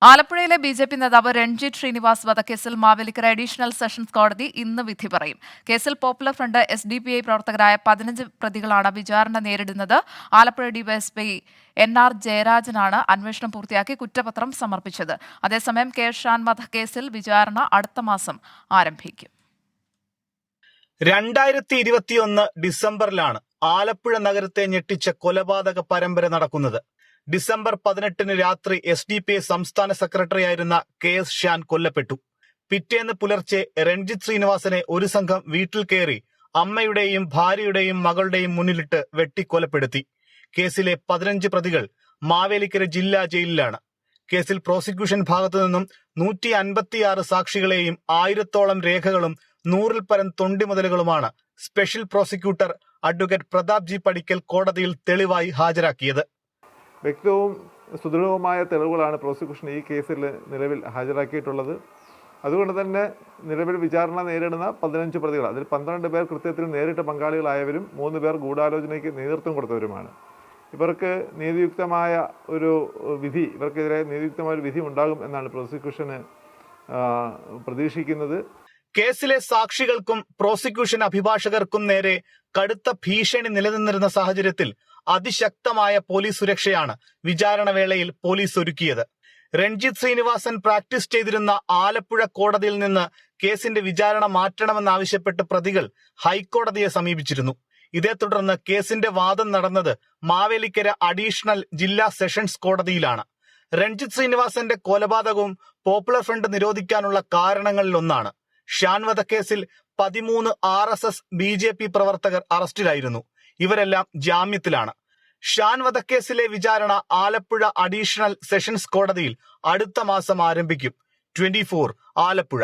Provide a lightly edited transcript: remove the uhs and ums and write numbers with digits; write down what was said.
ആലപ്പുഴയിലെ ബി.ജെ.പി. നേതാവ് രൺജിത് ശ്രീനിവാസ് വധക്കേസിൽ മാവേലിക്കര അഡീഷണൽ സെഷൻസ് കോടതി ഇന്ന് വിധി പറയും. കേസിൽ പോപ്പുലർ ഫ്രണ്ട് എസ്.ഡി.പി.ഐ പ്രവർത്തകരായ 15 പ്രതികളാണ് വിചാരണ നേരിടുന്നത്. Alappuzha DYSP NR. ജയരാജനാണ് അന്വേഷണം പൂർത്തിയാക്കി കുറ്റപത്രം സമർപ്പിച്ചത്. അതേസമയം കെ ഷാൻ വധക്കേസിൽ വിചാരണ അടുത്ത മാസം ആരംഭിക്കും. 2021 ഡിസംബറിലാണ് ആലപ്പുഴ നഗരത്തെ ഞെട്ടിച്ച കൊലപാതക പരമ്പര നടക്കുന്നത്. ഡിസംബർ 18 രാത്രി എസ്.ഡി.പി.ഐ സംസ്ഥാന സെക്രട്ടറിയായിരുന്ന കെ.എസ്. ഷാൻ കൊല്ലപ്പെട്ടു. പിറ്റേന്ന് പുലർച്ചെ രൺജിത് ശ്രീനിവാസനെ ഒരു സംഘം വീട്ടിൽ കയറി അമ്മയുടെയും ഭാര്യയുടെയും മകളുടെയും മുന്നിലിട്ട് വെട്ടിക്കൊലപ്പെടുത്തി. കേസിലെ 15 പ്രതികൾ മാവേലിക്കര ജില്ലാ ജയിലിലാണ്. കേസിൽ പ്രോസിക്യൂഷൻ ഭാഗത്തു നിന്നും 156 സാക്ഷികളെയും 1000-ഓളം രേഖകളും 100-ൽ പരം തൊണ്ടിമുതലുകളുമാണ് special prosecutor advocate Pratap G Padikkal കോടതിയിൽ തെളിവായി ഹാജരാക്കിയത്. വ്യക്തവും സുദൃഢവുമായ തെളിവുകളാണ് പ്രോസിക്യൂഷൻ ഈ കേസിൽ നിലവിൽ ഹാജരാക്കിയിട്ടുള്ളത്. അതുകൊണ്ട് തന്നെ നിലവിൽ വിചാരണ നേരിടുന്ന 15 പ്രതികൾ, അതിൽ 12 പേർ കൃത്യത്തിൽ നേരിട്ട് പങ്കാളികളായവരും 3 പേർ ഗൂഢാലോചനയ്ക്ക് നേതൃത്വം കൊടുത്തവരുമാണ്. ഇവർക്കെതിരെ നീതിയുക്തമായ ഒരു വിധി ഉണ്ടാകും എന്നാണ് പ്രോസിക്യൂഷന് പ്രതീക്ഷിക്കുന്നത്. കേസിലെ സാക്ഷികൾക്കും പ്രോസിക്യൂഷൻ അഭിഭാഷകർക്കും നേരെ കടുത്ത ഭീഷണി നിലനിന്നിരുന്ന സാഹചര്യത്തിൽ അതിശക്തമായ പോലീസ് സുരക്ഷയാണ് വിചാരണ വേളയിൽ പോലീസ് ഒരുക്കിയത്. രൺജിത് ശ്രീനിവാസൻ പ്രാക്ടീസ് ചെയ്തിരുന്ന ആലപ്പുഴ കോടതിയിൽ നിന്ന് കേസിന്റെ വിചാരണ മാറ്റണമെന്നാവശ്യപ്പെട്ട് പ്രതികൾ ഹൈക്കോടതിയെ സമീപിച്ചിരുന്നു. ഇതേ തുടർന്ന് കേസിന്റെ വാദം നടന്നത് മാവേലിക്കര അഡീഷണൽ ജില്ലാ സെഷൻസ് കോടതിയിലാണ്. രൺജിത് ശ്രീനിവാസന്റെ കൊലപാതകവും പോപ്പുലർ ഫ്രണ്ട് നിരോധിക്കാനുള്ള കാരണങ്ങളിലൊന്നാണ്. ഷാൻ വധക്കേസിൽ 13 RSS ബി.ജെ.പി. പ്രവർത്തകർ അറസ്റ്റിലായിരുന്നു. ഇവരെല്ലാം ജാമ്യത്തിലാണ്. ഷാൻ വധക്കേസിലെ വിചാരണ ആലപ്പുഴ അഡീഷണൽ സെഷൻസ് കോടതിയിൽ അടുത്ത മാസം ആരംഭിക്കും. 24 ആലപ്പുഴ.